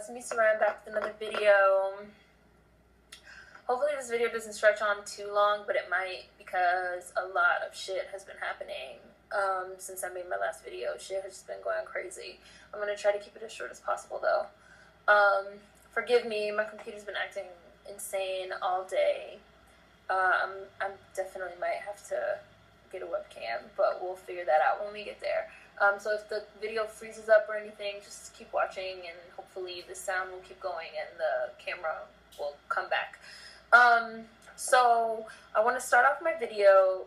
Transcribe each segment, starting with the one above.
It's me, Saran, back with another video. Hopefully this video doesn't stretch on too long, but it might because a lot of shit has been happening since I made my last video. Shit has just been going crazy. I'm going to try to keep it as short as possible, though. Forgive me, my computer's been acting insane all day. I definitely might have to get a webcam, but we'll figure that out when we get there. So if the video freezes up or anything, just keep watching, and hopefully the sound will keep going and the camera will come back. So I want to start off my video.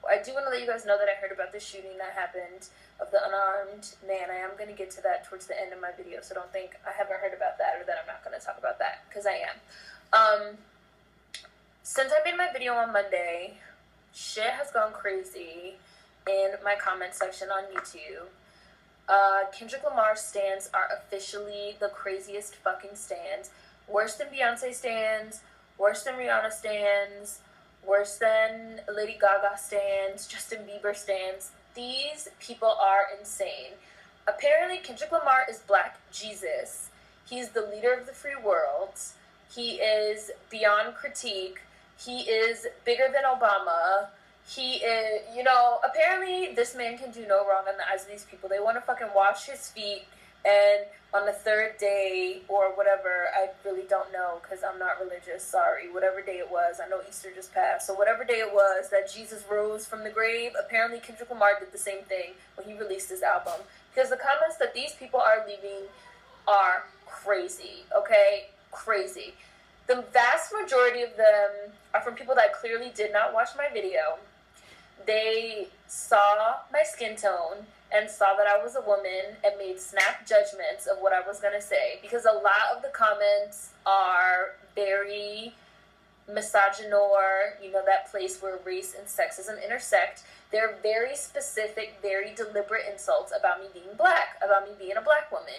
I do want to let you guys know that I heard about this shooting that happened of the unarmed man. I am going to get to that towards the end of my video, so don't think I haven't heard about that or that I'm not going to talk about that, because I am. Since I made my video on Monday, shit has gone crazy in my comment section on YouTube. Kendrick Lamar stans are officially the craziest fucking stans. Worse than Beyonce stans, worse than Rihanna stans, worse than Lady Gaga stans, Justin Bieber stans. These people are insane. Apparently, Kendrick Lamar is Black Jesus. He's the leader of the free world. He is beyond critique. He is bigger than Obama. He is, apparently this man can do no wrong in the eyes of these people. They want to fucking wash his feet, and on the third day or whatever, I really don't know because I'm not religious, sorry, whatever day it was, I know Easter just passed, so whatever day it was that Jesus rose from the grave, apparently Kendrick Lamar did the same thing when he released his album, because the comments that these people are leaving are crazy, okay, crazy. The vast majority of them are from people that clearly did not watch my video. They saw my skin tone and saw that I was a woman and made snap judgments of what I was going to say. Because a lot of the comments are very misogynor, that place where race and sexism intersect. They're very specific, very deliberate insults about me being black, about me being a black woman,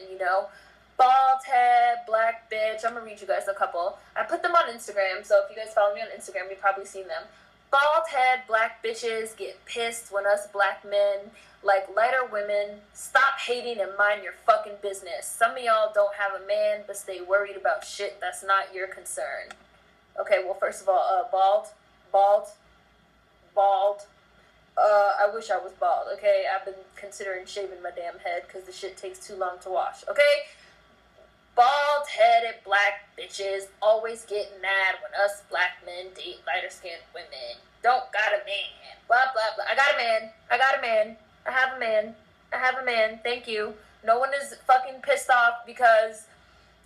Bald head, black bitch. I'm going to read you guys a couple. I put them on Instagram, so if you guys follow me on Instagram, you've probably seen them. Bald head, black bitches get pissed when us black men like lighter women. Stop hating and mind your fucking business. Some of y'all don't have a man, but stay worried about shit that's not your concern. Okay, well, first of all, bald. I wish I was bald, okay? I've been considering shaving my damn head because the shit takes too long to wash, okay? Bald-headed black bitches always get mad when us black men date lighter-skinned women. Don't got a man. Blah, blah, blah. I got a man. I have a man. Thank you. No one is fucking pissed off because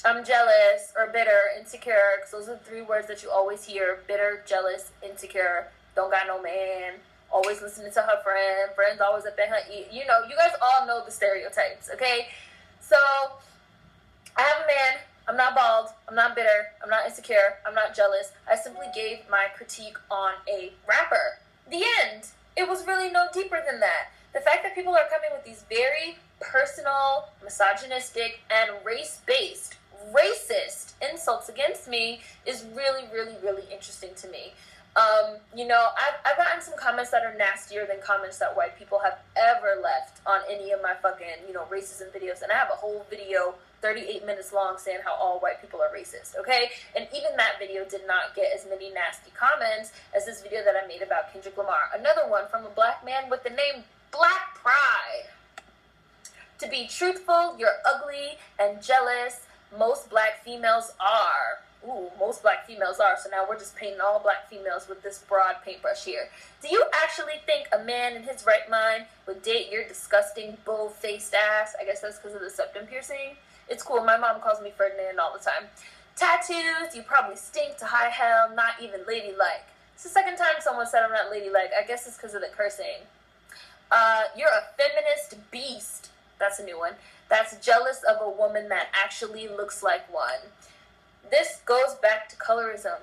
I'm jealous or bitter, insecure, because those are the three words that you always hear. Bitter, jealous, insecure. Don't got no man. Always listening to her friend. Friends always up in her ear. You guys all know the stereotypes, okay? So I have a man, I'm not bald, I'm not bitter, I'm not insecure, I'm not jealous. I simply gave my critique on a rapper. The end. It was really no deeper than that. The fact that people are coming with these very personal, misogynistic, and race-based, racist insults against me is really, really, really interesting to me. I've gotten some comments that are nastier than comments that white people have ever left on any of my fucking, racism videos. And I have a whole video 38 minutes long saying how all white people are racist, okay? And even that video did not get as many nasty comments as this video that I made about Kendrick Lamar. Another one from a black man with the name Black Pride. To be truthful, you're ugly and jealous. Most black females are. Ooh, most black females are. So now we're just painting all black females with this broad paintbrush here. Do you actually think a man in his right mind would date your disgusting, bull-faced ass? I guess that's because of the septum piercing. It's cool. My mom calls me Ferdinand all the time. Tattoos, you probably stink to high hell, not even ladylike. It's the second time someone said I'm not ladylike. I guess it's because of the cursing. You're a feminist beast. That's a new one. That's jealous of a woman that actually looks like one. This goes back to colorism.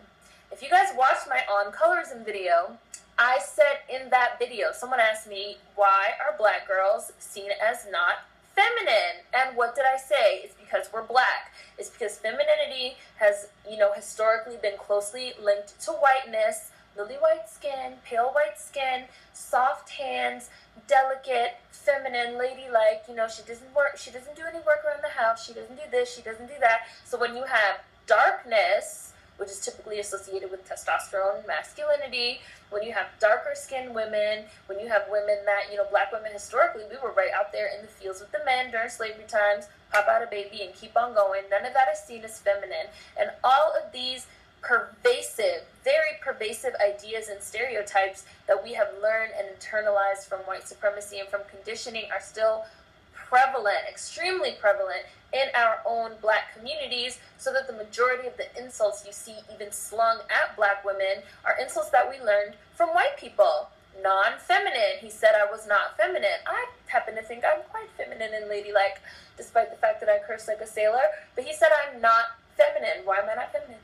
If you guys watched my On Colorism video, I said in that video, someone asked me, why are black girls seen as not feminine? And what did I say? It's because we're black. It's because femininity has, historically been closely linked to whiteness. lily white skin, pale white skin, soft hands, delicate, feminine, ladylike. You know, she doesn't do any work around the house. She doesn't do this. She doesn't do that. So when you have darkness, which is typically associated with testosterone, masculinity, when you have darker skinned women, when you have women that, you know, black women historically, we were right out there in the fields with the men during slavery times, pop out a baby and keep on going. None of that is seen as feminine. And all of these pervasive, very pervasive ideas and stereotypes that we have learned and internalized from white supremacy and from conditioning are still prevalent, extremely prevalent in our own black communities, so that the majority of the insults you see even slung at black women are insults that we learned from white people. Non-feminine. He said I was not feminine. I happen to think I'm quite feminine and ladylike, despite the fact that I curse like a sailor. But he said I'm not feminine. Why am I not feminine?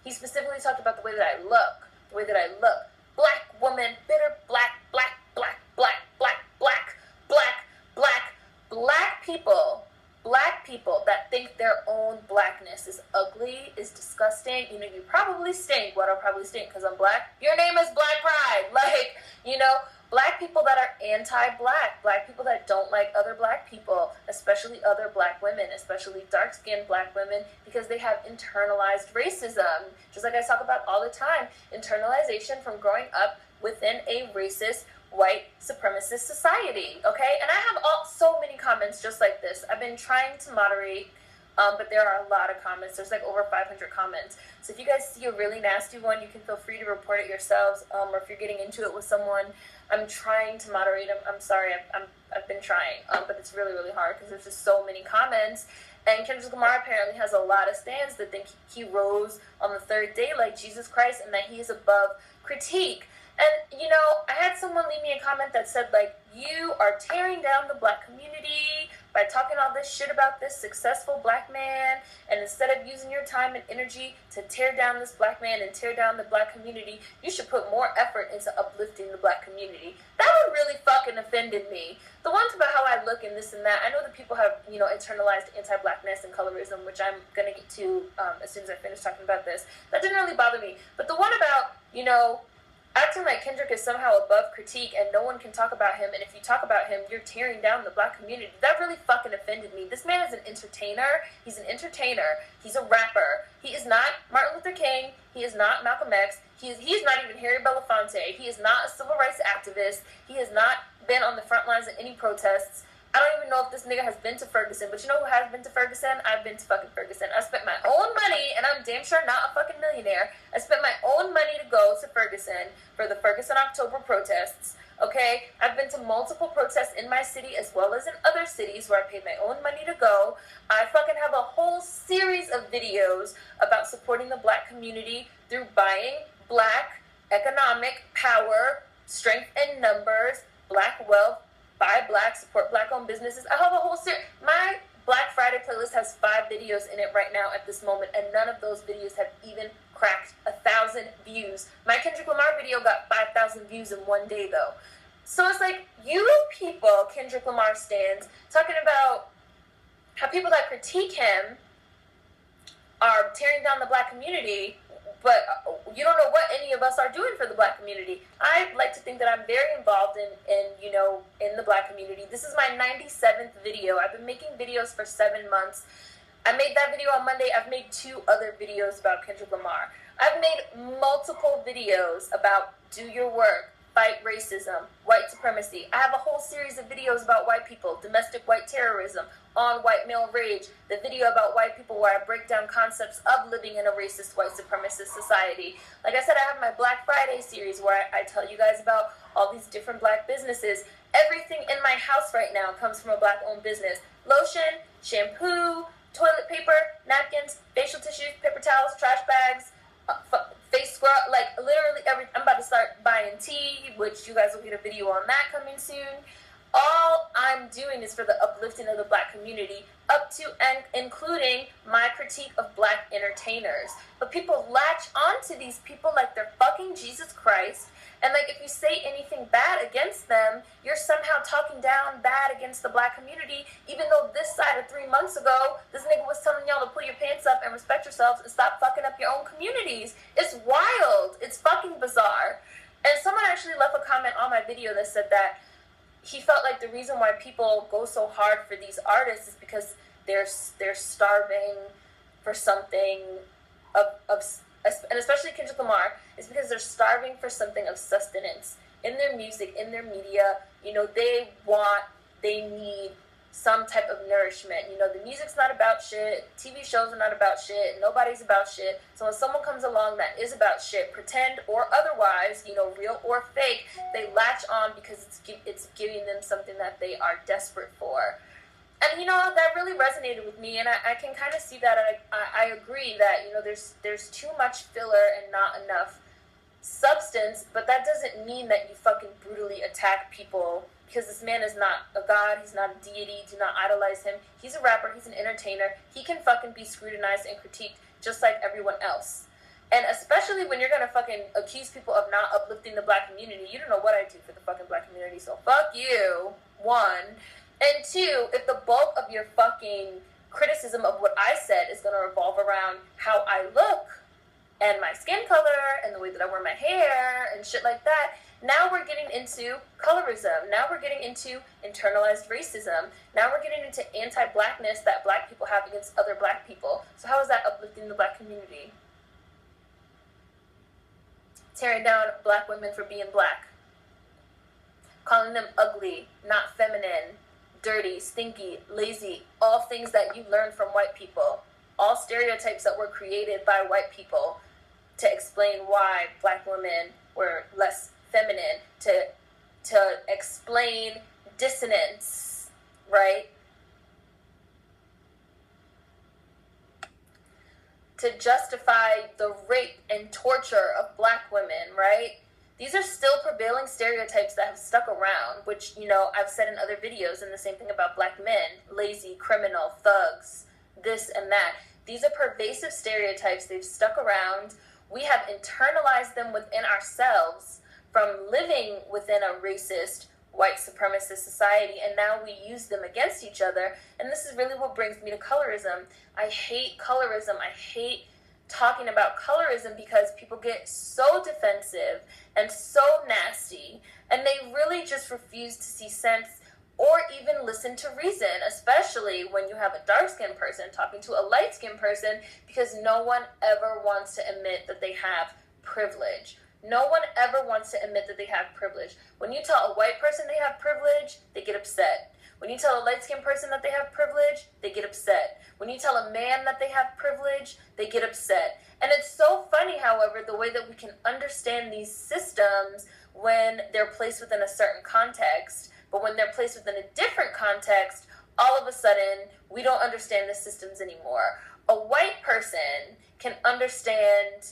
He specifically talked about the way that I look. The way that I look. Black woman, bitter, black, black, black, black, black, black, black, black, black people that think their own blackness is ugly, is disgusting. You know, you probably stink. Well, I probably stink because I'm black. Your name is Black Pride. Like, you know, black people that are anti-black, black people that don't like other black people, especially other black women, especially dark-skinned black women, because they have internalized racism. Just like I talk about all the time, internalization from growing up within a racist, white supremacist society, okay? And I have so many comments just like this. I've been trying to moderate, but there are a lot of comments. There's like over 500 comments. So if you guys see a really nasty one, you can feel free to report it yourselves, or if you're getting into it with someone. I'm trying to moderate them. I'm sorry, I've been trying, but it's really, really hard because there's just so many comments. And Kendrick Lamar apparently has a lot of stands that think he rose on the third day like Jesus Christ and that he is above critique. And, you know, I had someone leave me a comment that said, like, you are tearing down the black community by talking all this shit about this successful black man, and instead of using your time and energy to tear down this black man and tear down the black community, you should put more effort into uplifting the black community. That one really fucking offended me. The ones about how I look and this and that, I know that people have, you know, internalized anti-blackness and colorism, which I'm going to get to as soon as I finish talking about this. That didn't really bother me. But the one about, you know, acting like Kendrick is somehow above critique and no one can talk about him, and if you talk about him, you're tearing down the black community. That really fucking offended me. This man is an entertainer. He's an entertainer. He's a rapper. He is not Martin Luther King. He is not Malcolm X. He is not even Harry Belafonte. He is not a civil rights activist. He has not been on the front lines of any protests. I don't even know if this nigga has been to Ferguson, but you know who has been to Ferguson? I've been to fucking Ferguson. I spent my own money, and I'm damn sure not a fucking millionaire. I spent my own money to go to Ferguson for the Ferguson October protests, okay? I've been to multiple protests in my city as well as in other cities where I paid my own money to go. I fucking have a whole series of videos about supporting the black community through buying black economic power, strength in numbers, black wealth, buy black, support black-owned businesses. I have a whole series. My Black Friday playlist has 5 videos in it right now at this moment, and none of those videos have even cracked 1,000 views. My Kendrick Lamar video got 5,000 views in one day, though. So it's like, you people, Kendrick Lamar stands, talking about how people that critique him are tearing down the black community, but you don't know what any of us are doing for the black community. I like to think that I'm very involved in the black community. This is my 97th video. I've been making videos for 7 months. I made that video on Monday. I've made 2 other videos about Kendrick Lamar. I've made multiple videos about do your work, fight racism, white supremacy. I have a whole series of videos about white people, domestic white terrorism, on white male rage, the video about white people where I break down concepts of living in a racist white supremacist society. Like I said, I have my Black Friday series where I tell you guys about all these different black businesses. Everything in my house right now comes from a black-owned business. Lotion, shampoo, toilet paper, napkins, facial tissues, paper towels, trash bags, face scrub, like literally everything. I'm about to start buying tea, which you guys will get a video on that coming soon. all I'm doing is for the uplifting of the black community, up to and including my critique of black entertainers. But people latch onto these people like they're fucking Jesus Christ, and like if you say anything bad against them, you're somehow talking down bad against the black community, even though this side of 3 months ago, this nigga was telling y'all to pull your pants up and respect yourselves and stop fucking up your own communities. It's wild. It's fucking bizarre. And someone actually left a comment on my video that said that he felt like the reason why people go so hard for these artists is because they're starving for something and especially Kendrick Lamar, is because they're starving for something of sustenance in their music, in their media. You know, they need some type of nourishment. You know, the music's not about shit, TV shows are not about shit, nobody's about shit. So when someone comes along that is about shit, pretend or otherwise, you know, real or fake, they latch on because it's giving them something that they are desperate for. And, you know, that really resonated with me, and I can kind of see that. I agree that, you know, there's too much filler and not enough substance, but that doesn't mean that you fucking brutally attack people, because this man is not a god, he's not a deity, do not idolize him. He's a rapper, he's an entertainer, he can fucking be scrutinized and critiqued just like everyone else. And especially when you're gonna fucking accuse people of not uplifting the black community, you don't know what I do for the fucking black community, so fuck you, one. And two, if the bulk of your fucking criticism of what I said is going to revolve around how I look and my skin color and the way that I wear my hair and shit like that, now we're getting into colorism. Now we're getting into internalized racism. Now we're getting into anti-blackness that black people have against other black people. So how is that uplifting the black community? Tearing down black women for being black. Calling them ugly, not feminine, dirty, stinky, lazy, all things that you learned from white people, all stereotypes that were created by white people to explain why black women were less feminine, to explain dissonance, right? To justify the rape and torture of black women, right? These are still prevailing stereotypes that have stuck around, which, you know, I've said in other videos, and the same thing about black men, lazy, criminal, thugs, this and that. These are pervasive stereotypes. They've stuck around. We have internalized them within ourselves from living within a racist, white supremacist society, and now we use them against each other. And this is really what brings me to colorism. I hate colorism. I hate talking about colorism because people get so defensive and so nasty, and they really just refuse to see sense or even listen to reason, especially when you have a dark-skinned person talking to a light-skinned person, because no one ever wants to admit that they have privilege. No one ever wants to admit that they have privilege. When you tell a white person they have privilege, they get upset. When you tell a light-skinned person that they have privilege, they get upset. When you tell a man that they have privilege, they get upset. And it's so funny, however, the way that we can understand these systems when they're placed within a certain context, but when they're placed within a different context, all of a sudden, we don't understand the systems anymore. A white person can understand,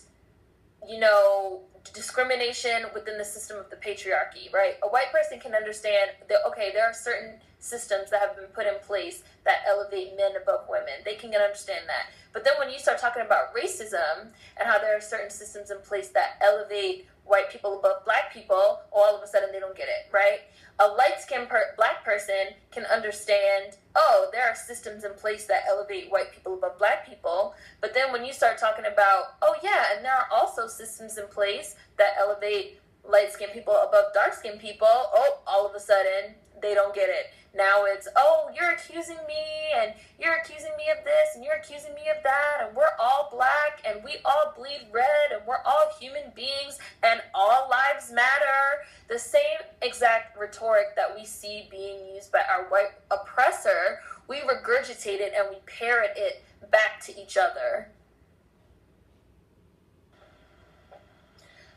you know, discrimination within the system of the patriarchy, right? A white person can understand that, okay, there are certain systems that have been put in place that elevate men above women. They can understand that. But then when you start talking about racism and how there are certain systems in place that elevate white people above black people, all of a sudden they don't get it, right? A light-skinned black person can understand, oh, there are systems in place that elevate white people above black people. But then when you start talking about, oh yeah, and there are also systems in place that elevate light-skinned people above dark-skinned people, oh, all of a sudden they don't get it. Now it's, oh, you're accusing me, and you're accusing me of this, and you're accusing me of that, and we're all black, and we all bleed red, and we're all human beings, and all lives matter. The same exact rhetoric that we see being used by our white oppressor, we regurgitate it and we parrot it back to each other.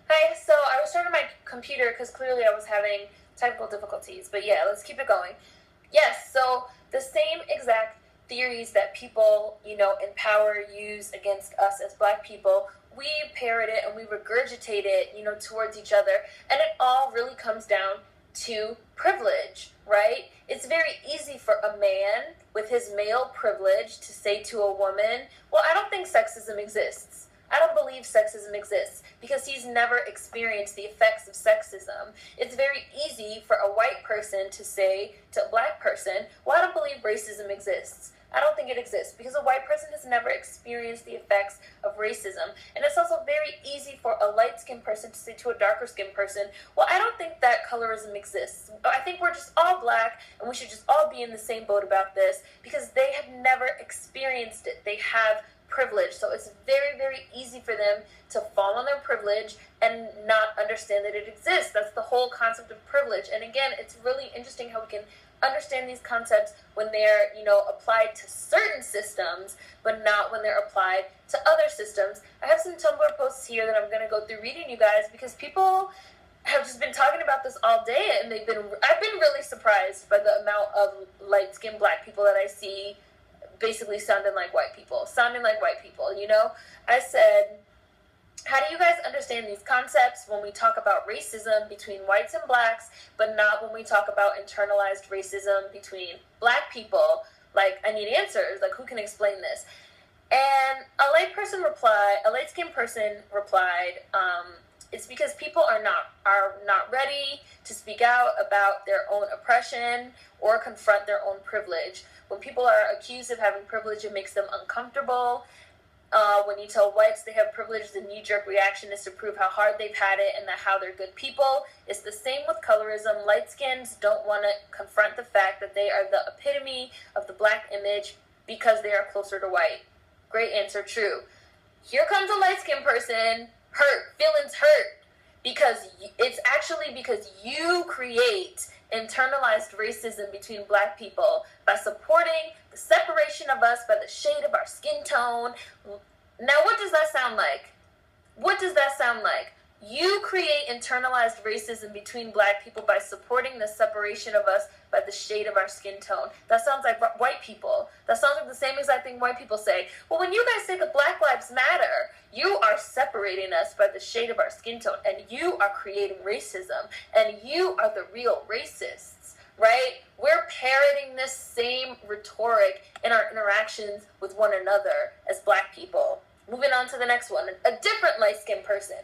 Hi, so I was starting my computer because clearly I was having technical difficulties, but yeah, let's keep it going. Yes, so the same exact theories that people, you know, in power use against us as black people, we parrot it and we regurgitate it, you know, towards each other. And it all really comes down to privilege, right? It's very easy for a man with his male privilege to say to a woman, well, I don't think sexism exists. I don't believe sexism exists, because he's never experienced the effects of sexism. It's very easy for a white person to say to a black person, well, I don't believe racism exists. I don't think it exists, because a white person has never experienced the effects of racism. And it's also very easy for a light-skinned person to say to a darker-skinned person, well, I don't think that colorism exists. I think we're just all black, and we should just all be in the same boat about this, because they have never experienced it. They have privilege. So it's very, very easy for them to fall on their privilege and not understand that it exists. That's the whole concept of privilege. And again, it's really interesting how we can understand these concepts when they're, applied to certain systems, but not when they're applied to other systems. I have some Tumblr posts here that I'm going to go through reading you guys, because people have just been talking about this all day, and I've been really surprised by the amount of light-skinned black people that I see basically sounding like white people. I said, how do you guys understand these concepts when we talk about racism between whites and blacks, but not when we talk about internalized racism between black people? Like, I need answers. Like, who can explain this? And a light-skinned person replied, it's because people are not ready to speak out about their own oppression or confront their own privilege. When people are accused of having privilege, it makes them uncomfortable. When you tell whites they have privilege, the knee-jerk reaction is to prove how hard they've had it and that how they're good people. It's the same with colorism. Light-skins don't want to confront the fact that they are the epitome of the black image because they are closer to white. Great answer, true. Here comes a light-skinned person, feelings hurt, because it's actually because you create internalized racism between black people by supporting the separation of us by the shade of our skin tone. Now, what does that sound like? You create internalized racism between black people by supporting the separation of us by the shade of our skin tone. That sounds like white people. That sounds like the same exact thing white people say. Well, when you guys say that Black Lives Matter, you are separating us by the shade of our skin tone, and you are creating racism, and you are the real racists, right? We're parroting this same rhetoric in our interactions with one another as black people. Moving on to the next one, a different light-skinned person.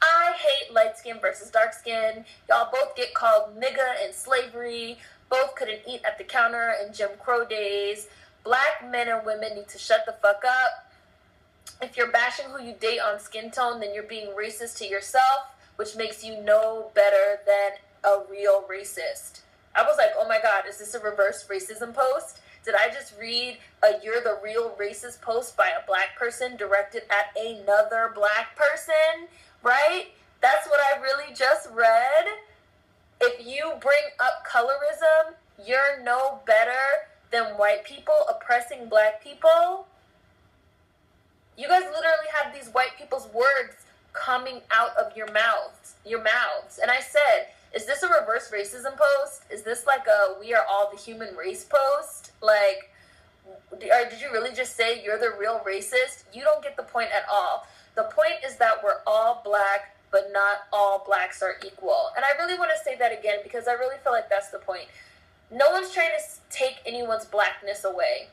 I hate light skin versus dark skin. Y'all both get called nigga in slavery. Both couldn't eat at the counter in Jim Crow days. Black men and women need to shut the fuck up. If you're bashing who you date on skin tone, then you're being racist to yourself, which makes you no better than a real racist. I was like, oh my God, is this a reverse racism post? Did I just read a "you're the real racist" post by a black person directed at another black person? Right? That's what I really just read. If you bring up colorism, you're no better than white people oppressing black people. You guys literally have these white people's words coming out of your mouths. And I said, is this a reverse racism post? Is this like a "we are all the human race" post? Like, or did you really just say you're the real racist? You don't get the point at all. The point is that we're all black, but not all blacks are equal. And I really want to say that again, because I really feel like that's the point. No one's trying to take anyone's blackness away.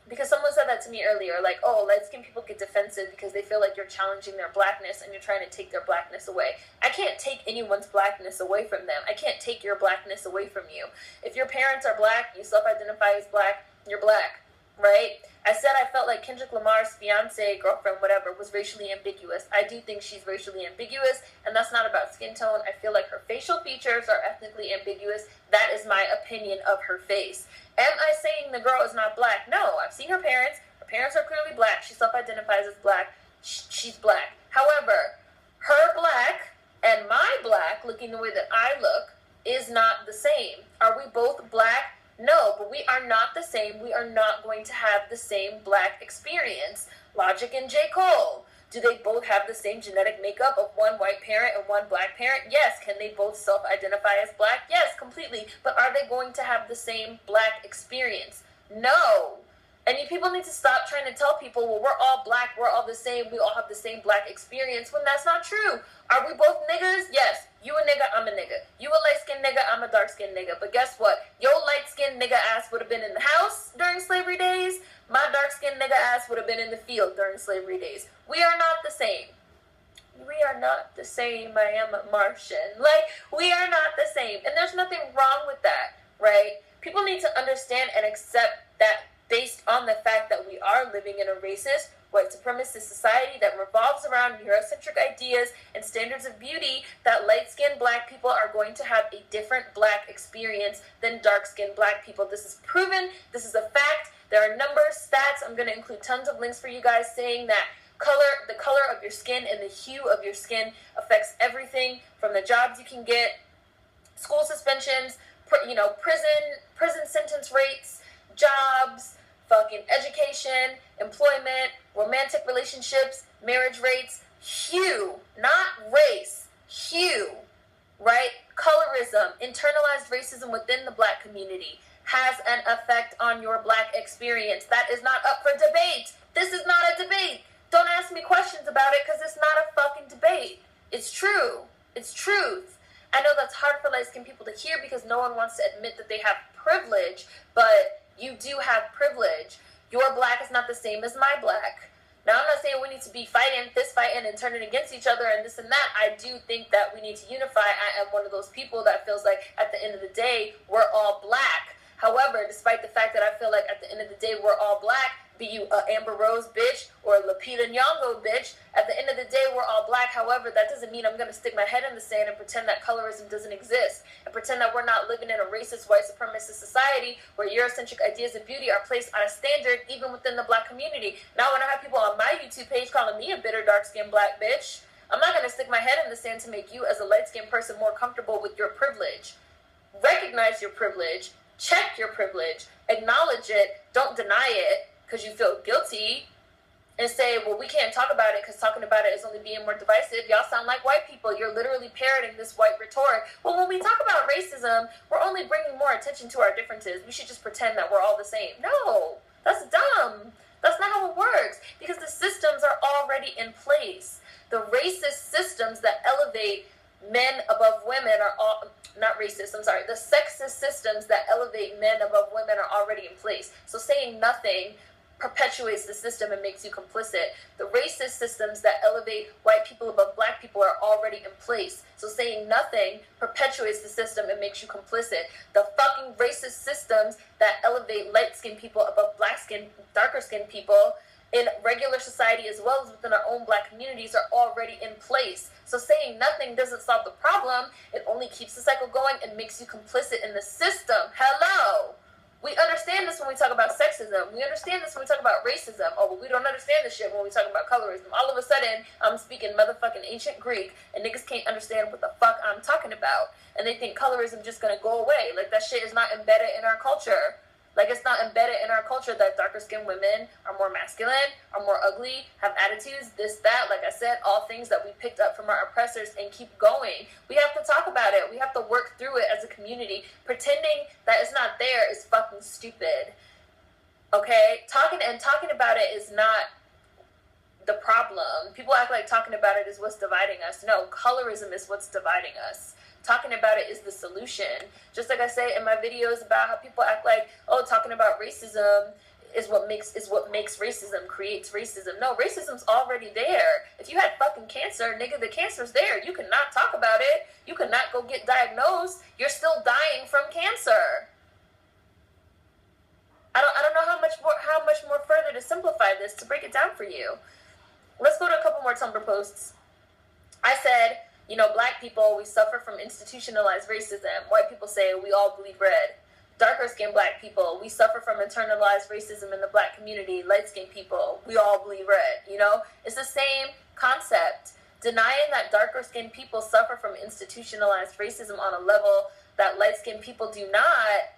Because someone said that to me earlier, like, oh, light-skinned people get defensive because they feel like you're challenging their blackness and you're trying to take their blackness away. I can't take anyone's blackness away from them. I can't take your blackness away from you. If your parents are black, you self-identify as black, you're black, right? I said I felt like Kendrick Lamar's fiance, girlfriend, whatever, was racially ambiguous. I do think she's racially ambiguous, and that's not about skin tone. I feel like her facial features are ethnically ambiguous. That is my opinion of her face. Am I saying the girl is not black? No, I've seen her parents. Her parents are clearly black. She self-identifies as black. She's black. However, her black and my black, looking the way that I look, is not the same. Are we both black? No, but we are not the same. We are not going to have the same black experience. Logic and J. Cole. Do they both have the same genetic makeup of one white parent and one black parent? Yes. Can they both self-identify as black? Yes, completely. But are they going to have the same black experience? No. And you people need to stop trying to tell people, well, we're all black, we're all the same, we all have the same black experience, when that's not true. Are we both niggas? Yes. You a nigga, I'm a nigga. You a light-skinned nigga, I'm a dark-skinned nigga. But guess what? Your light-skinned nigga ass would have been in the house during slavery days. My dark-skinned nigga ass would have been in the field during slavery days. We are not the same. We are not the same. I am a Martian. Like, we are not the same. And there's nothing wrong with that, right? People need to understand and accept that based on the fact that we are living in a racist, white supremacist society that revolves around Eurocentric ideas and standards of beauty, that light-skinned black people are going to have a different black experience than dark-skinned black people. This is proven. This is a fact. There are numbers, stats. I'm going to include tons of links for you guys saying that the color of your skin and the hue of your skin affects everything from the jobs you can get, school suspensions, prison sentence rates, jobs, fucking education, employment, romantic relationships, marriage rates, hue, not race, hue, right? Colorism, internalized racism within the black community has an effect on your black experience. That is not up for debate. This is not a debate. Don't ask me questions about it because it's not a fucking debate. It's true. It's truth. I know that's hard for light-skinned people to hear because no one wants to admit that they have privilege, but you do have privilege. Your black is not the same as my black. Now, I'm not saying we need to be fighting, fist-fighting, and turning against each other and this and that. I do think that we need to unify. I am one of those people that feels like at the end of the day, we're all black. However, despite the fact that I feel like at the end of the day, we're all black, be you a Amber Rose bitch or a Lupita Nyong'o bitch, at the end of the day, we're all black. However, that doesn't mean I'm going to stick my head in the sand and pretend that colorism doesn't exist and pretend that we're not living in a racist, white supremacist society where Eurocentric ideas of beauty are placed on a standard even within the black community. Now, when I have people on my YouTube page calling me a bitter, dark-skinned black bitch, I'm not going to stick my head in the sand to make you as a light-skinned person more comfortable with your privilege. Recognize your privilege. Check your privilege. Acknowledge it. Don't deny it because you feel guilty and say, well, we can't talk about it because talking about it is only being more divisive. Y'all sound like white people. You're literally parroting this white rhetoric. Well, when we talk about racism, we're only bringing more attention to our differences. We should just pretend that we're all the same. No, that's dumb. That's not how it works because the systems are already in place. The racist systems that elevate men above women are all... Not racist, I'm sorry. The sexist systems that elevate men above women are already in place. So saying nothing perpetuates the system and makes you complicit. The racist systems that elevate white people above black people are already in place. So saying nothing perpetuates the system and makes you complicit. The fucking racist systems that elevate light-skinned people above black-skinned, darker-skinned people in regular society as well as within our own black communities are already in place. So saying nothing doesn't solve the problem. It only keeps the cycle going and makes you complicit in the system. Hello! We understand this when we talk about sexism. We understand this when we talk about racism. Oh, but we don't understand this shit when we talk about colorism. All of a sudden, I'm speaking motherfucking ancient Greek and niggas can't understand what the fuck I'm talking about. And they think colorism just gonna go away. Like, that shit is not embedded in our culture. Like, it's not embedded in our culture that darker-skinned women are more masculine, are more ugly, have attitudes, this, that. Like I said, all things that we picked up from our oppressors and keep going. We have to talk about it. We have to work through it as a community. Pretending that it's not there is fucking stupid. Okay? Talking about it is not the problem. People act like talking about it is what's dividing us. No, colorism is what's dividing us. Talking about it is the solution. Just like I say in my videos about how people act like, oh, talking about racism is what makes racism, creates racism. No, racism's already there. If you had fucking cancer, nigga, the cancer's there. You cannot talk about it. You cannot go get diagnosed. You're still dying from cancer. I don't know how much more further to simplify this, to break it down for you. Let's go to a couple more Tumblr posts. I said, you know, black people, we suffer from institutionalized racism. White people say we all bleed red. Darker-skinned black people, we suffer from internalized racism in the black community. Light-skinned people, we all bleed red, you know? It's the same concept. Denying that darker-skinned people suffer from institutionalized racism on a level that light-skinned people do not,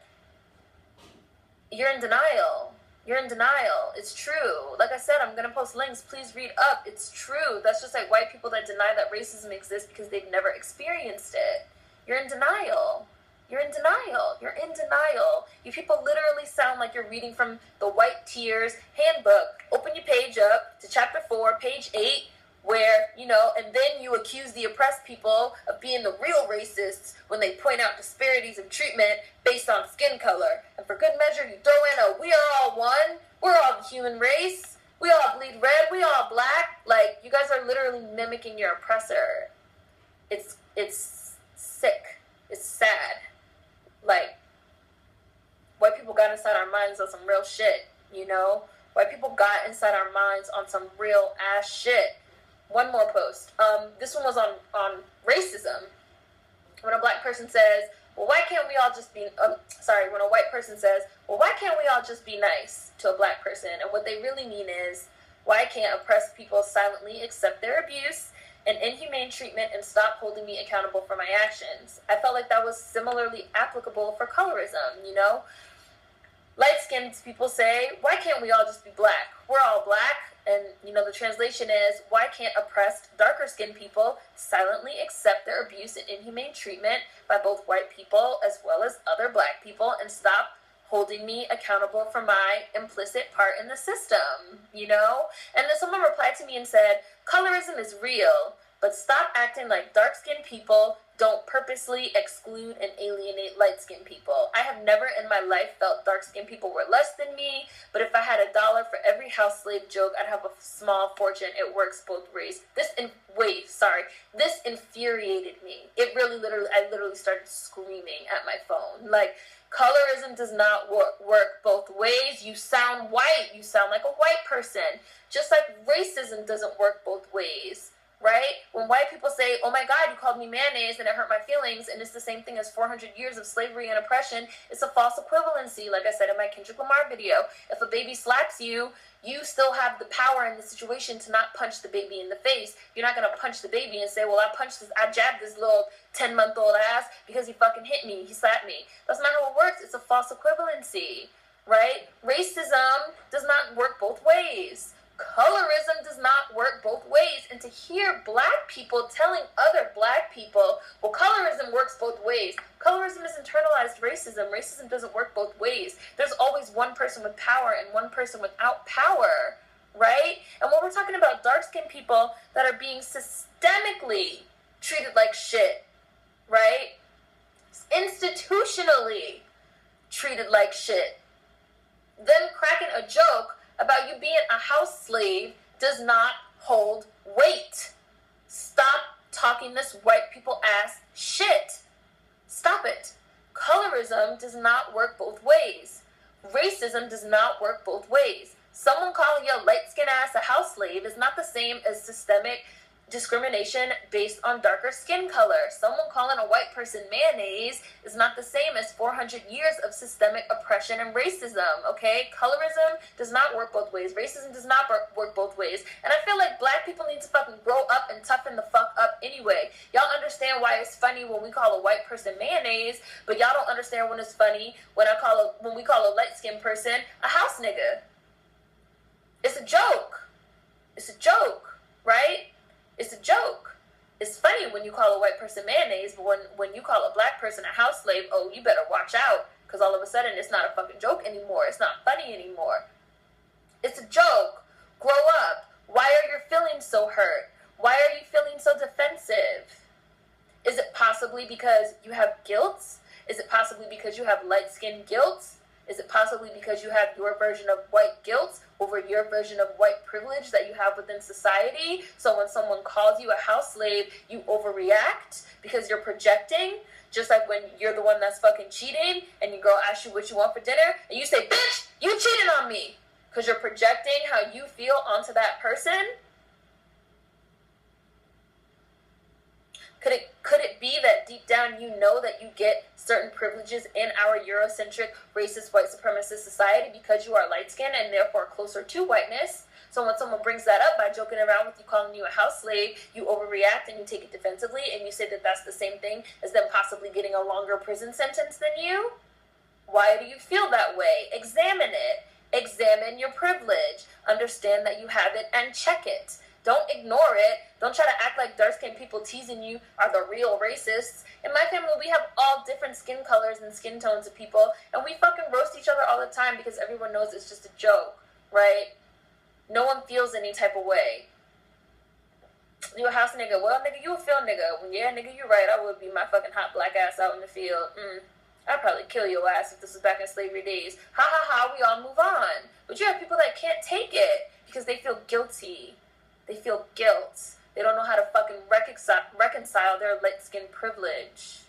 you're in denial. You're in denial. It's true. Like I said, I'm going to post links. Please read up. It's true. That's just like white people that deny that racism exists because they've never experienced it. You're in denial. You're in denial. You're in denial. You people literally sound like you're reading from the White Tears handbook. Open your page up to chapter 4, page 8, where, you know, and then you accuse the oppressed people of being the real racists when they point out disparities of treatment based on skin color. And for good measure, you throw in a "we are all one, we're all the human race, we all bleed red, we all black." Like, you guys are literally mimicking your oppressor. It's sick. It's sad. Like, white people got inside our minds on some real shit, you know? White people got inside our minds on some real ass shit. One more post. This one was on racism. When a black person says, well, why can't we all just be, when a white person says, well, why can't we all just be nice to a black person? And what they really mean is, why can't oppressed people silently accept their abuse and inhumane treatment and stop holding me accountable for my actions? I felt like that was similarly applicable for colorism, you know? Light-skinned people say, why can't we all just be black? We're all black. And, you know, the translation is, why can't oppressed, darker-skinned people silently accept their abuse and inhumane treatment by both white people as well as other black people and stop holding me accountable for my implicit part in the system, you know? And then someone replied to me and said, colorism is real, but stop acting like dark-skinned people don't purposely exclude and alienate light-skinned people. I have never in my life felt dark-skinned people were less than me, but if I had $1 for every house slave joke, I'd have a small fortune. It works both ways. This infuriated me. I literally started screaming at my phone. Like, colorism does not work both ways. You sound white. You sound like a white person. Just like racism doesn't work both ways. Right? When white people say, oh my God, you called me mayonnaise and it hurt my feelings, and it's the same thing as 400 years of slavery and oppression, it's a false equivalency, like I said in my Kendrick Lamar video. If a baby slaps you, you still have the power in the situation to not punch the baby in the face. You're not going to punch the baby and say, well, I jabbed this little 10-month-old ass because he fucking hit me, he slapped me. That's not how it works. It's a false equivalency, right? Racism does not work both ways. Colorism does not work both ways. And to hear black people telling other black people, well, colorism works both ways. Colorism is internalized racism. Racism doesn't work both ways. There's always one person with power and one person without power, right? And when we're talking about dark-skinned people that are being systemically treated like shit, right? Institutionally treated like shit. Them cracking a joke about you being a house slave does not hold weight. Stop talking this white people ass shit. Stop it. Colorism does not work both ways. Racism does not work both ways. Someone calling your light-skinned ass a house slave is not the same as systemic discrimination based on darker skin color. Someone calling a white person mayonnaise is not the same as 400 years of systemic oppression and racism, okay? Colorism does not work both ways. Racism does not work both ways. And I feel like black people need to fucking grow up and toughen the fuck up anyway. Y'all understand why it's funny when we call a white person mayonnaise, but y'all don't understand when it's funny when we call a light-skinned person a house nigga. It's a joke. It's a joke, right? It's a joke. It's funny when you call a white person mayonnaise, but when you call a black person a house slave, oh, you better watch out, because all of a sudden it's not a fucking joke anymore. It's not funny anymore. It's a joke. Grow up. Why are your feelings so hurt? Why are you feeling so defensive? Is it possibly because you have guilt? Is it possibly because you have light-skin guilt? Is it possibly because you have your version of white guilt over your version of white privilege that you have within society? So when someone calls you a house slave, you overreact because you're projecting, just like when you're the one that's fucking cheating and your girl asks you what you want for dinner and you say, bitch, you cheated on me, because you're projecting how you feel onto that person. Could it be that deep down you know that you get certain privileges in our Eurocentric, racist, white supremacist society because you are light-skinned and therefore closer to whiteness? So when someone brings that up by joking around with you, calling you a house slave, you overreact and you take it defensively and you say that that's the same thing as them possibly getting a longer prison sentence than you? Why do you feel that way? Examine it. Examine your privilege. Understand that you have it and check it. Don't ignore it. Don't try to act like dark-skinned people teasing you are the real racists. In my family, we have all different skin colors and skin tones of people, and we fucking roast each other all the time because everyone knows it's just a joke, right? No one feels any type of way. You a house nigga? Well, nigga, you a field nigga. Well, yeah, nigga, you're right. I would be my fucking hot black ass out in the field. I'd probably kill your ass if this was back in slavery days. Ha ha ha, we all move on. But you have people that can't take it because they feel guilty. They feel guilt. They don't know how to fucking reconcile their light-skin privilege.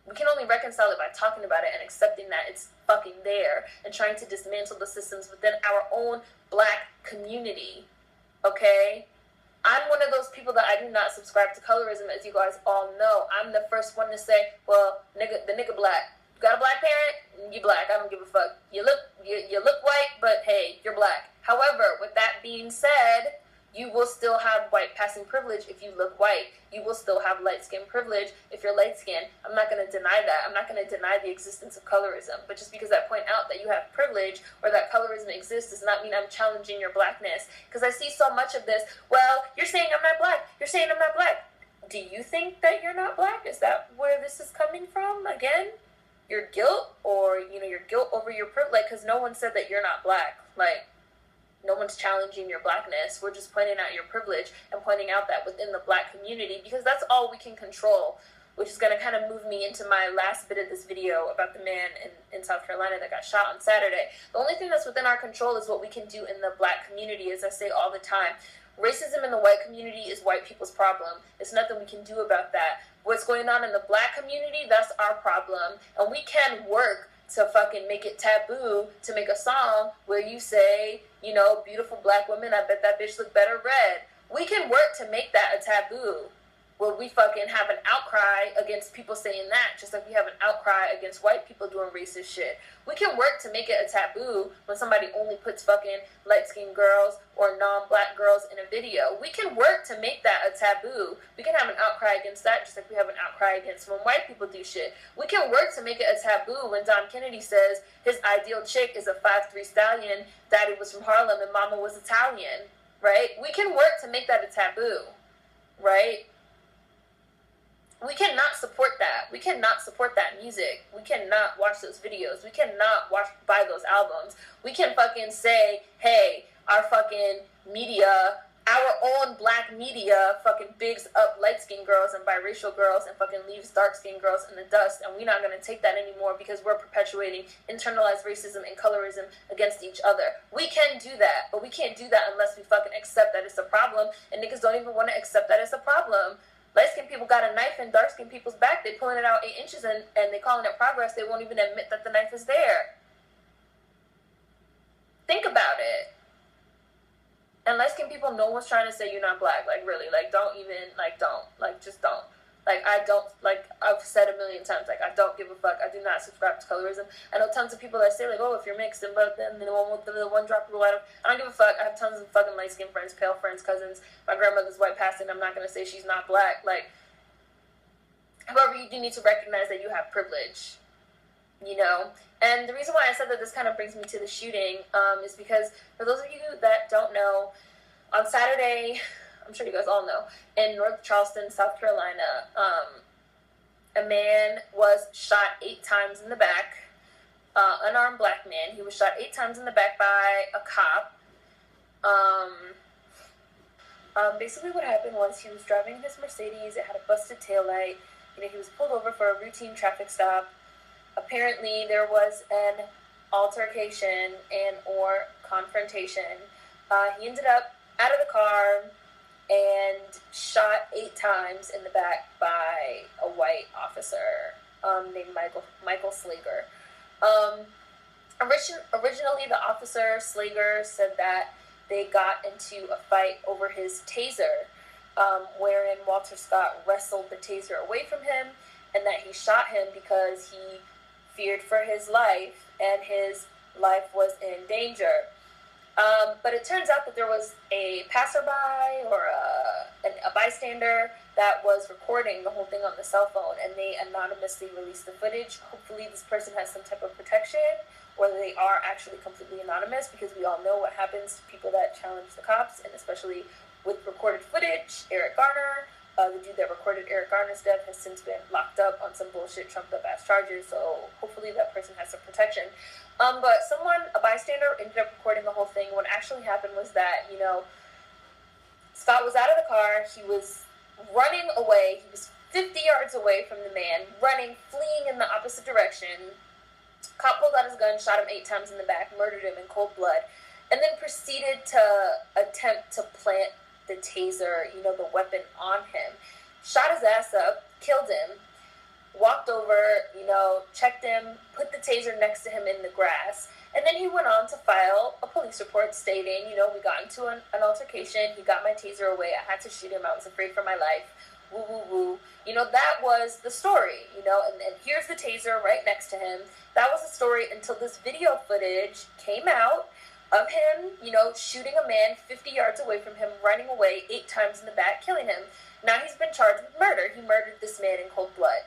We can only reconcile it by talking about it and accepting that it's fucking there and trying to dismantle the systems within our own black community. Okay? I'm one of those people that I do not subscribe to colorism, as you guys all know. I'm the first one to say, well, the nigga black. You got a black parent? You black. I don't give a fuck. You look white, but hey, you're black. However, with that being said, you will still have white passing privilege if you look white. You will still have light-skin privilege if you're light-skinned. I'm not going to deny that. I'm not going to deny the existence of colorism. But just because I point out that you have privilege or that colorism exists does not mean I'm challenging your blackness. Because I see so much of this. Well, you're saying I'm not black. You're saying I'm not black. Do you think that you're not black? Is that where this is coming from? Again, your guilt or, your guilt over your privilege? Because no one said that you're not black. No one's challenging your blackness. We're just pointing out your privilege and pointing out that within the black community, because that's all we can control, which is going to kind of move me into my last bit of this video about the man in South Carolina that got shot on Saturday. The only thing that's within our control is what we can do in the black community, as I say all the time. Racism in the white community is white people's problem. There's nothing we can do about that. What's going on in the black community, that's our problem. And we can work to fucking make it taboo to make a song where you say, beautiful black women, I bet that bitch look better red. We can work to make that a taboo where we fucking have an outcry against people saying that, just like we have an outcry against white people doing racist shit. We can work to make it a taboo when somebody only puts fucking light-skinned girls or non-black girls in a video. We can work to make that a taboo. We can have an outcry against that, just like we have an outcry against when white people do shit. We can work to make it a taboo when Don Kennedy says his ideal chick is a 5'3" stallion, daddy was from Harlem and mama was Italian, right? We can work to make that a taboo, right? We cannot support that. We cannot support that music. We cannot watch those videos. We cannot buy those albums. We can fucking say, hey, our fucking media, our own black media fucking bigs up light-skinned girls and biracial girls and fucking leaves dark-skinned girls in the dust, and we're not going to take that anymore because we're perpetuating internalized racism and colorism against each other. We can do that, but we can't do that unless we fucking accept that it's a problem, and niggas don't even want to accept that it's a problem. Light-skinned people got a knife in dark-skinned people's back. They pulling it out 8 inches and they calling it progress. They won't even admit that the knife is there. Think about it. And light-skinned people, no one's trying to say you're not black. Really. Don't even, don't. Just don't. I've said a million times, I don't give a fuck. I do not subscribe to colorism. I know tons of people that say, oh, if you're mixed, then the one drop rule, I don't give a fuck. I have tons of fucking light-skinned friends, pale friends, cousins. My grandmother's white passing. I'm not going to say she's not black. However, you do need to recognize that you have privilege, And the reason why I said that this kind of brings me to the shooting is because, for those of you that don't know, on Saturday, I'm sure you guys all know, in North Charleston, South Carolina, a man was shot 8 times in the back, unarmed black man. He was shot 8 times in the back by a cop. Basically what happened was he was driving his Mercedes. It had a busted taillight. He was pulled over for a routine traffic stop. Apparently there was an altercation and or confrontation. He ended up out of the car and shot 8 times in the back by a white officer named Michael Slager. Originally, the officer, Slager, said that they got into a fight over his taser, wherein Walter Scott wrestled the taser away from him, and that he shot him because he feared for his life, and his life was in danger. But it turns out that there was a passerby or a bystander that was recording the whole thing on the cell phone, and they anonymously released the footage. Hopefully this person has some type of protection, or they are actually completely anonymous, because we all know what happens to people that challenge the cops, and especially with recorded footage. Eric Garner, the dude that recorded Eric Garner's death, has since been locked up on some bullshit, trumped up ass charges, so hopefully that person has some protection. But a bystander, ended up recording the whole thing. What actually happened was that, Scott was out of the car, he was running away, he was 50 yards away from the man, running, fleeing in the opposite direction. Cop pulled out his gun, shot him 8 times in the back, murdered him in cold blood, and then proceeded to attempt to plant the taser, the weapon on him. Shot his ass up, killed him, walked over, checked him, put the taser next to him in the grass, and then he went on to file a police report stating, we got into an altercation, he got my taser away, I had to shoot him, I was afraid for my life, woo, woo, woo. That was the story, and here's the taser right next to him. That was the story until this video footage came out of him, shooting a man 50 yards away from him, running away 8 times in the back, killing him. Now he's been charged with murder. He murdered this man in cold blood.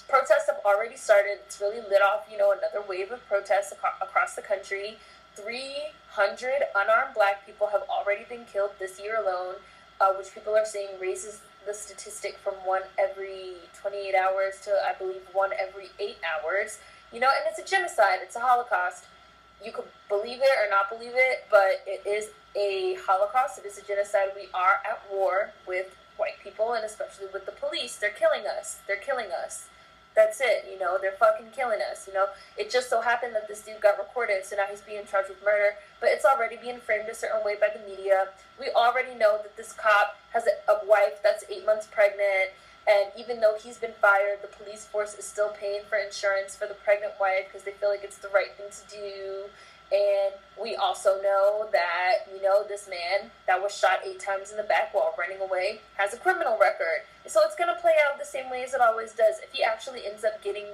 Protests have already started. It's really lit off, another wave of protests across the country. 300 unarmed black people have already been killed this year alone, which people are saying raises the statistic from 1 every 28 hours to, I believe, 1 every 8 hours. And it's a genocide. It's a Holocaust. You could believe it or not believe it, but it is a Holocaust. It is a genocide. We are at war with white people, and especially with the police. They're killing us. They're killing us. That's it, they're fucking killing us, It just so happened that this dude got recorded, so now he's being charged with murder, but it's already being framed a certain way by the media. We already know that this cop has a wife that's 8 months pregnant, and even though he's been fired, the police force is still paying for insurance for the pregnant wife because they feel like it's the right thing to do. And we also know that, this man that was shot 8 times in the back while running away has a criminal record. So it's going to play out the same way as it always does. If he actually ends up getting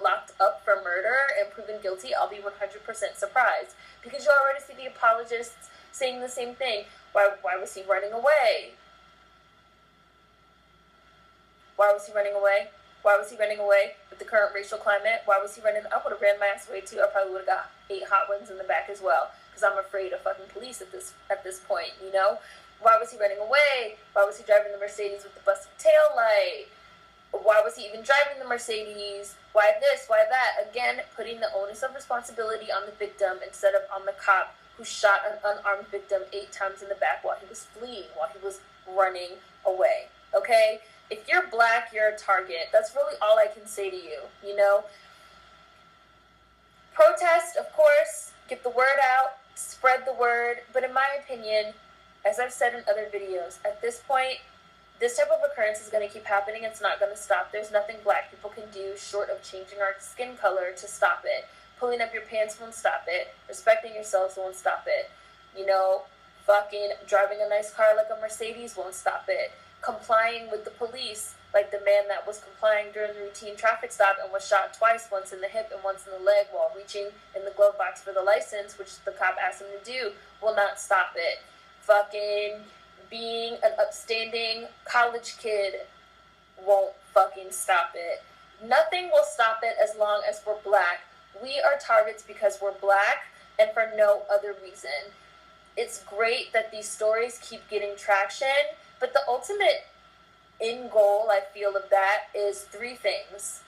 locked up for murder and proven guilty, I'll be 100% surprised. Because you already see the apologists saying the same thing. Why was he running away? Why was he running away? Why was he running away with the current racial climate? Why was he running? I would have ran my ass away too. I probably would have got 8 hot ones in the back as well. Because I'm afraid of fucking police at this point, Why was he running away? Why was he driving the Mercedes with the busted tail light? Why was he even driving the Mercedes? Why this? Why that? Again, putting the onus of responsibility on the victim instead of on the cop who shot an unarmed victim 8 times in the back while he was fleeing, while he was running away. Okay? If you're black, you're a target. That's really all I can say to you, Protest, of course, get the word out, spread the word, but in my opinion, as I've said in other videos, at this point, this type of occurrence is going to keep happening. It's not going to stop. There's nothing black people can do short of changing our skin color to stop it. Pulling up your pants won't stop it. Respecting yourselves won't stop it. Fucking driving a nice car like a Mercedes won't stop it. Complying with the police, like the man that was complying during the routine traffic stop and was shot twice, once in the hip and once in the leg while reaching in the glove box for the license, which the cop asked him to do, will not stop it. Fucking being an upstanding college kid won't fucking stop it. Nothing will stop it as long as we're black. We are targets because we're black and for no other reason. It's great that these stories keep getting traction, but the ultimate end goal, I feel, of that is 3 things.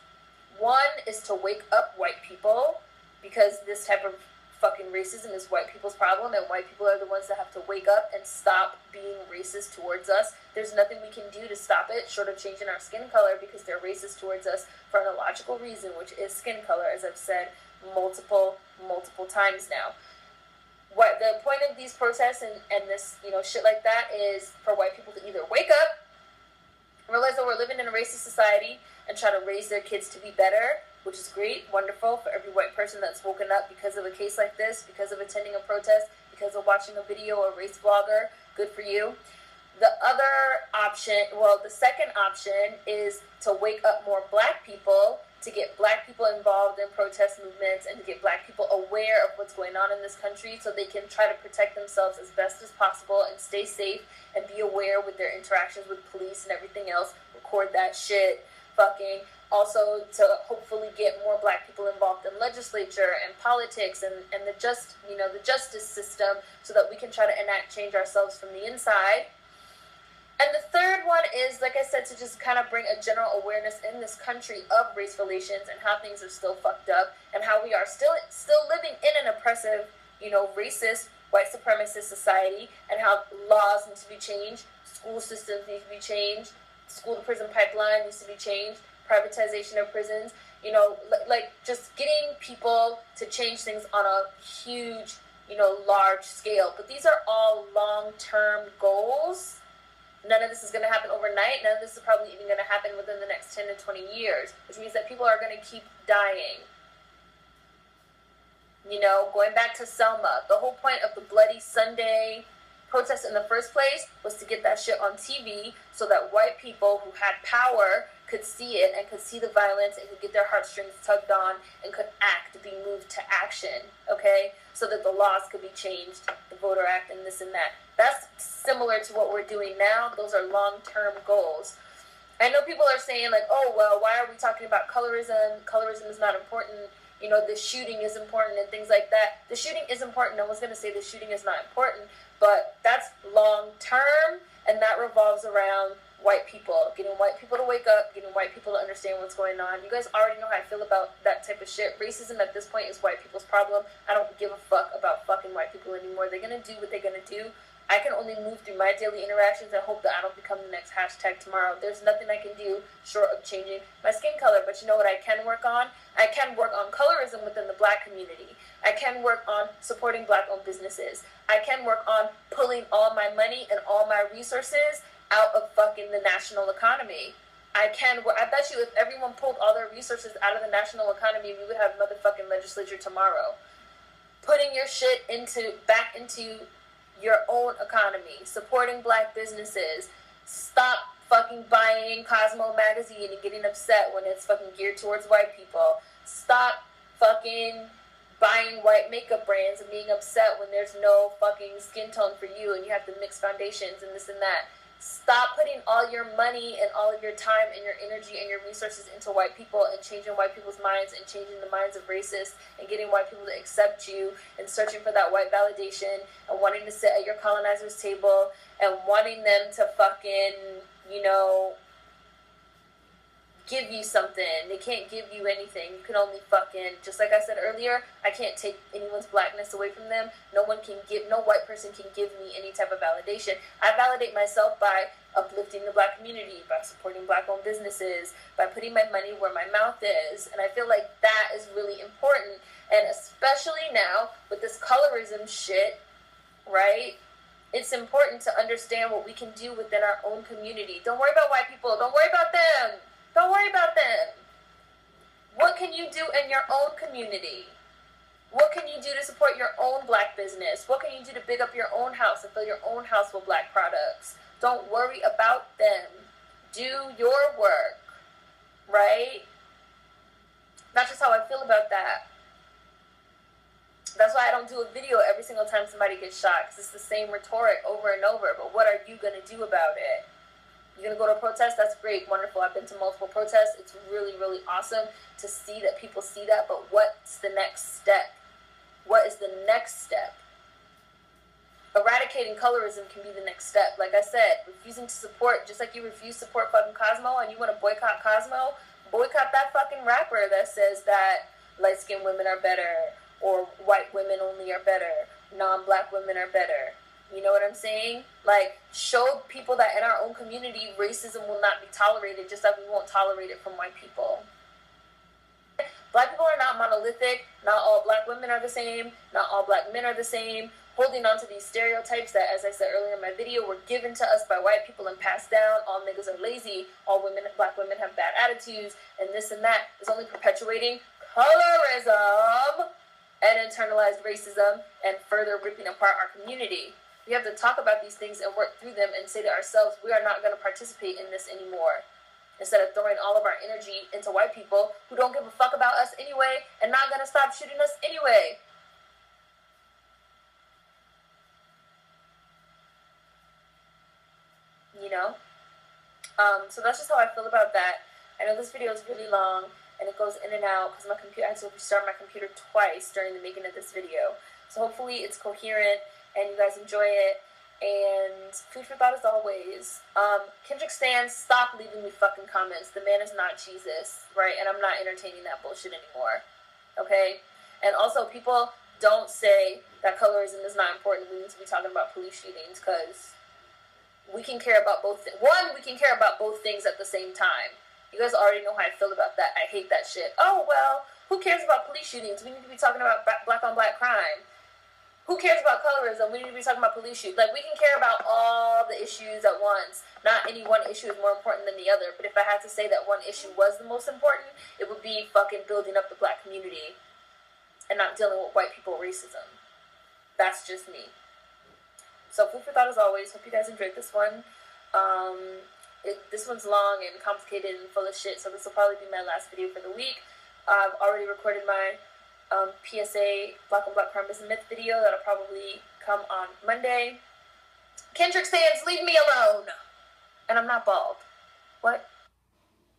1 is to wake up white people, because this type of fucking racism is white people's problem, and white people are the ones that have to wake up and stop being racist towards us. There's nothing we can do to stop it, short of changing our skin color, because they're racist towards us for an illogical reason, which is skin color, as I've said multiple times now. What the point of these protests and this, shit like that is for white people to either wake up, realize that we're living in a racist society, and try to raise their kids to be better, which is great, wonderful for every white person that's woken up because of a case like this, because of attending a protest, because of watching a video or a race blogger. Good for you. The other option, the second option is to wake up more black people, to get black people involved in protest movements, and to get black people aware of what's going on in this country so they can try to protect themselves as best as possible and stay safe and be aware with their interactions with police and everything else. Record that shit. fucking. Also to hopefully get more black people involved in legislature and politics and the justice system, so that we can try to enact change ourselves from the inside. And the third one is, like I said, to just kind of bring a general awareness in this country of race relations and how things are still fucked up, and how we are still living in an oppressive, racist, white supremacist society, and how laws need to be changed, school systems need to be changed, school to prison pipeline needs to be changed, privatization of prisons, like just getting people to change things on a huge, large scale. But these are all long-term goals. None of this is going to happen overnight. None of this is probably even going to happen within the next 10 to 20 years, which means that people are going to keep dying. Going back to Selma, the whole point of the Bloody Sunday protest in the first place was to get that shit on TV, so that white people who had power could see it and could see the violence and could get their heartstrings tugged on and could be moved to action, okay? So that the laws could be changed, the Voter Act and this and that. That's similar to what we're doing now. Those are long-term goals. I know people are saying, like, oh, well, why are we talking about colorism? Colorism is not important. The shooting is important and things like that. The shooting is important. No one's going to say the shooting is not important, but that's long-term, and that revolves around white people, getting white people to wake up, getting white people to understand what's going on. You guys already know how I feel about that type of shit. Racism at this point is white people's problem. I don't give a fuck about fucking white people anymore. They're going to do what they're going to do. I can only move through my daily interactions and hope that I don't become the next hashtag tomorrow. There's nothing I can do short of changing my skin color. But you know what I can work on? I can work on colorism within the black community. I can work on supporting black-owned businesses. I can work on pulling all my money and all my resources out of fucking the national economy. I bet you if everyone pulled all their resources out of the national economy, we would have motherfucking legislature tomorrow. Putting your shit back into your own economy, supporting black businesses. Stop fucking buying Cosmo magazine and getting upset when it's fucking geared towards white people. Stop fucking buying white makeup brands and being upset when there's no fucking skin tone for you and you have to mix foundations and this and that. Stop putting all your money and all of your time and your energy and your resources into white people and changing white people's minds and changing the minds of racists and getting white people to accept you and searching for that white validation and wanting to sit at your colonizer's table and wanting them to fucking, give you something. They can't give you anything. You can only fucking, just like I said earlier, I can't take anyone's blackness away from them. No white person can give me any type of validation. I validate myself by uplifting the black community, by supporting black-owned businesses, by putting my money where my mouth is. And I feel like that is really important. And especially now with this colorism shit, right? It's important to understand what we can do within our own community. Don't worry about white people. Don't worry about them. Don't worry about them. What can you do in your own community? What can you do to support your own black business? What can you do to big up your own house and fill your own house with black products? Don't worry about them. Do your work, right? That's just how I feel about that. That's why I don't do a video every single time somebody gets shot, because it's the same rhetoric over and over. But what are you going to do about it? You're going to go to a protest? That's great, wonderful. I've been to multiple protests. It's really, really awesome to see that people see that. But what's the next step? What is the next step? Eradicating colorism can be the next step. Like I said, refusing to support, just like you refuse to support fucking Cosmo and you want to boycott Cosmo, boycott that fucking rapper that says that light-skinned women are better or white women only are better, non-black women are better. You know what I'm saying? Like, show people that in our own community, racism will not be tolerated, just like we won't tolerate it from white people. Black people are not monolithic. Not all black women are the same. Not all black men are the same. Holding on to these stereotypes that, as I said earlier in my video, were given to us by white people and passed down. All niggas are lazy. All black women have bad attitudes, and this and that is only perpetuating colorism and internalized racism and further ripping apart our community. We have to talk about these things and work through them and say to ourselves, we are not going to participate in this anymore. Instead of throwing all of our energy into white people who don't give a fuck about us anyway and not going to stop shooting us anyway. You know? So that's just how I feel about that. I know this video is really long, and it goes in and out because my computer, I had to restart my computer twice during the making of this video. So hopefully it's coherent and you guys enjoy it. And food for thought as always. Kendrick stans, stop leaving me fucking comments. The man is not Jesus, right? And I'm not entertaining that bullshit anymore. Okay? And also, people don't say that colorism is not important. We need to be talking about police shootings because we can care about both. We can care about both things at the same time. You guys already know how I feel about that. I hate that shit. Oh, well, who cares about police shootings? We need to be talking about black on black crime. Who cares about colorism? We need to be talking about police shootings. Like, we can care about all the issues at once. Not any one issue is more important than the other. But if I had to say that one issue was the most important, it would be fucking building up the black community and not dealing with white people racism. That's just me. So food for thought as always. Hope you guys enjoyed this one. This one's long and complicated and full of shit, so this will probably be my last video for the week. I've already recorded my PSA Black on Black Crime is a Myth video that'll probably come on Monday. Kendrick stans, leave me alone! And I'm not bald. What?